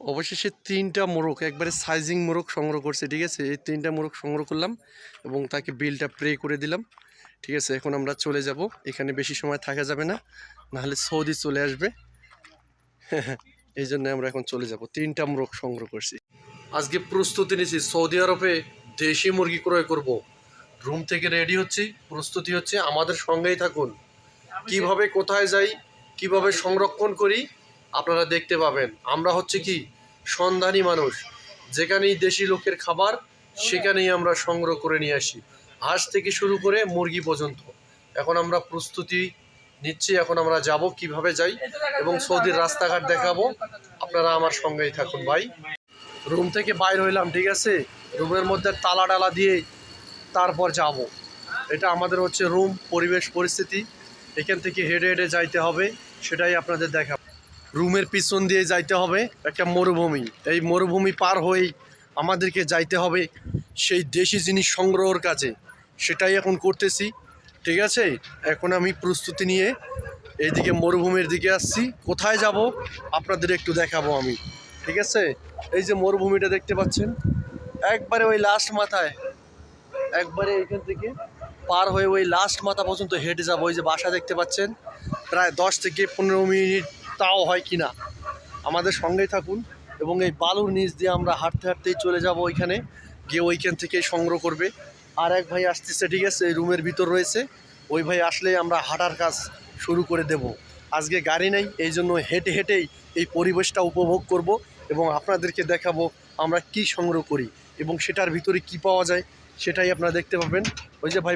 অবশেষে 3টা মোরগ একবারে সাইজিং মোরগ সংগ্রহ করছে, ঠিক আছে। এই 3টা মোরগ সংগ্রহ করলাম এবং তাকে বিলটা পে করে দিলাম, ঠিক আছে। এখন আমরা চলে যাব, এখানে বেশি সময় থাকা যাবে না, নাহলে সৌদি চলে আসবে। এই জন্য আমরা এখন চলে যাব। 3টা মোরগ সংগ্রহ করছি। আজকে প্রস্তুতি নিয়েছি, সৌদি আরবে দেশি মুরগি ক্রয় করব। রুম থেকে রেডি হচ্ছি, প্রস্তুতি হচ্ছে, আমাদের সঙ্গেই থাকুন। কিভাবে কোথায় যাই, কিভাবে সংরক্ষণ করি আপনারা দেখতে পাবেন। আমরা হচ্ছে কি সন্ধানী মানুষ, যেখানেই দেশি লোকের খাবার সেখানেই আমরা সংগ্রহ করে নিয়ে আসি, হাঁস থেকে শুরু করে মুরগি পর্যন্ত। এখন আমরা প্রস্তুতি নিচ্ছি, এখন আমরা যাব, কিভাবে যাই এবং সৌদির রাস্তাঘাট দেখাবো। আপনারা আমার সঙ্গেই থাকুন ভাই। রুম থেকে বাইর হইলাম, ঠিক আছে। রুমের মধ্যে তালা ডালা দিয়ে তারপর যাব। এটা আমাদের হচ্ছে রুম, পরিবেশ পরিস্থিতি। এখান থেকে হেঁটে হেঁটে যাইতে হবে, সেটাই আপনাদের দেখাবো। রুমের পিছন দিয়ে যাইতে হবে একটা মরুভূমি। এই মরুভূমি পার হয়েই আমাদেরকে যাইতে হবে সেই দেশি জিনিস সংগ্রহের কাছে, সেটাই এখন করতেছি, ঠিক আছে। এখন আমি প্রস্তুতি নিয়ে এইদিকে মরুভূমির দিকে আসছি। কোথায় যাব আপনাদের একটু দেখাবো আমি, ঠিক আছে। এই যে মরুভূমিটা দেখতে পাচ্ছেন, একবারে ওই লাস্ট মাথায়, একবারে এখান থেকে পার হয়ে ওই লাস্ট মাথা পর্যন্ত হেঁটে যাবো। ওই যে বাসা দেখতে পাচ্ছেন, প্রায় 10 থেকে 15 মিনিট তাও হয় কি না। আমাদের সঙ্গেই থাকুন এবং এই বালুর নিচ দিয়ে আমরা হাঁটতে হাঁটতেই চলে যাব ওইখানে গিয়ে, ওইখান থেকেই সংগ্রহ করবে। আর এক ভাই আসতেছে, ঠিক আছে, এই রুমের ভিতর রয়েছে। ওই ভাই আসলেই আমরা হাঁটার কাজ শুরু করে দেব। আজকে গাড়ি নেই, এই জন্য হেঁটে হেঁটেই এই পরিবেশটা উপভোগ করব এবং আপনাদেরকে দেখাবো আমরা কি সংগ্রহ করি এবং সেটার ভিতরে কি পাওয়া যায় সেটাই আপনারা দেখতে পাবেন। ওই যে ভাই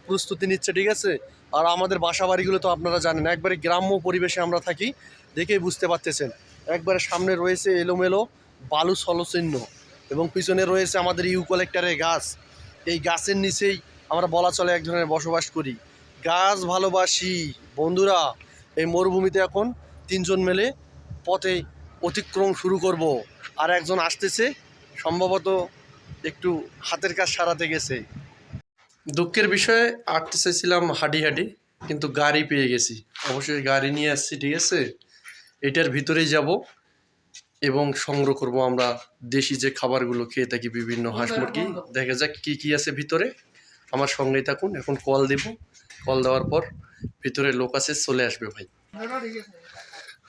প্রস্তুতি নিচ্ছে, ঠিক আছে। আর আমাদের বাসা বাড়িগুলো তো আপনারা জানেন, একবারে গ্রাম্য পরিবেশে আমরা থাকি, দেখেই বুঝতে পারতেছেন। একবারে সামনে রয়েছে এলোমেলো বালু ছলচিহ্ন এবং পিছনে রয়েছে আমাদের ইউক্যালিপটাসের গাছ। এই গাছের নিচেই আমরা বলা চলে এক ধরনের বসবাস করি, গাছ ভালোবাসি বন্ধুরা। এই মরুভূমিতে এখন 3জন মিলে পথে অতিক্রম শুরু করব। আর একজন আসতেছে, সম্ভবত একটু হাতের কাজ সারাতে গেছে। দুঃখের বিষয়ে আঁকতে চাইছিলাম হাঁটি হাঁটি, কিন্তু গাড়ি পেয়ে গেছি। অবশ্যই গাড়ি নিয়ে আসছি, ঠিক আছে। এটার ভিতরেই যাব এবং সংগ্রহ করব আমরা দেশি যে খাবারগুলো খেয়ে থাকি, বিভিন্ন হাঁস মুরগি। দেখা যাক কি কি আছে ভিতরে, আমার সঙ্গেই থাকুন। এখন কল দেব, কল দেওয়ার পর ভিতরে লোক আছে, চলে আসবে ভাই।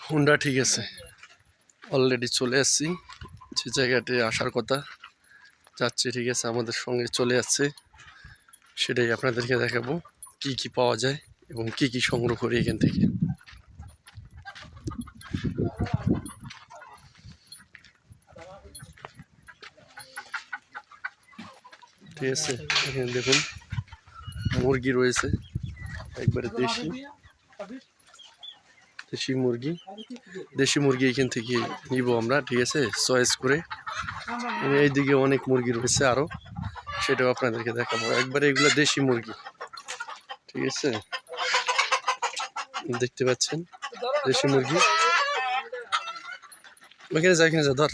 হুন্ডা ঠিক আছে, অলরেডি চলে আসছি যে জায়গাতে আসার কথা, যাচ্ছে, ঠিক আছে। আমাদের সঙ্গে চলে আসছে, সেটাই আপনাদেরকে দেখাবো কি কি পাওয়া যায় এবং কি কি সংগ্রহ করি এখান থেকে। ঠিক আছে, এখানে দেখুন মুরগি রয়েছে, একবারে দেশি দেশি মুরগি। দেশি মুরগি এখান থেকে নিব আমরা, ঠিক আছে, চয়েস করে। এইদিকে অনেক মুরগি রয়েছে আরও, সেটাও আপনাদেরকে দেখাবো। একবারে এগুলো দেশি মুরগি, ঠিক আছে, দেখতে পাচ্ছেন দেশি মুরগি। ওইখানে যা, এখানে যা, ধর।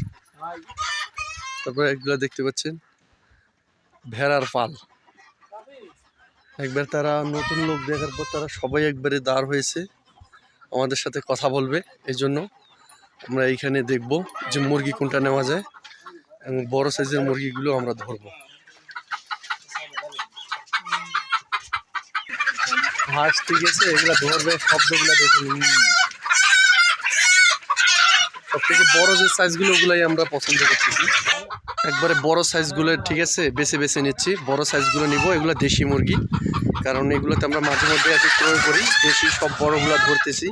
তারপরে এগুলো দেখতে পাচ্ছেন ভেড়ার পাল। একবার তারা নতুন লোক দেখার পর তারা সবাই একবারে দাঁড় হয়েছে, আমাদের সাথে কথা বলবে। এই জন্য আমরা এইখানে দেখব যে মুরগি কোনটা নেওয়া যায় এবং বড় সাইজের মুরগিগুলো আমরা ধরবো। হাঁস, ঠিক আছে, এগুলা ধরবে, শব্দগুলা দেখুন। সব থেকে বড় যে সাইজগুলো, ওগুলাই আমরা পছন্দ করতেছি। একবারে বড় সাইজগুলো, ঠিক আছে, বেছে বেছে নিচ্ছি। বড় সাইজগুলো নিব, এগুলো দেশি মুরগি, কারণ এগুলোতে আমরা মাঝে মধ্যে একটু ক্রয় করি। দেশি সব বড়গুলো ধরতেছি,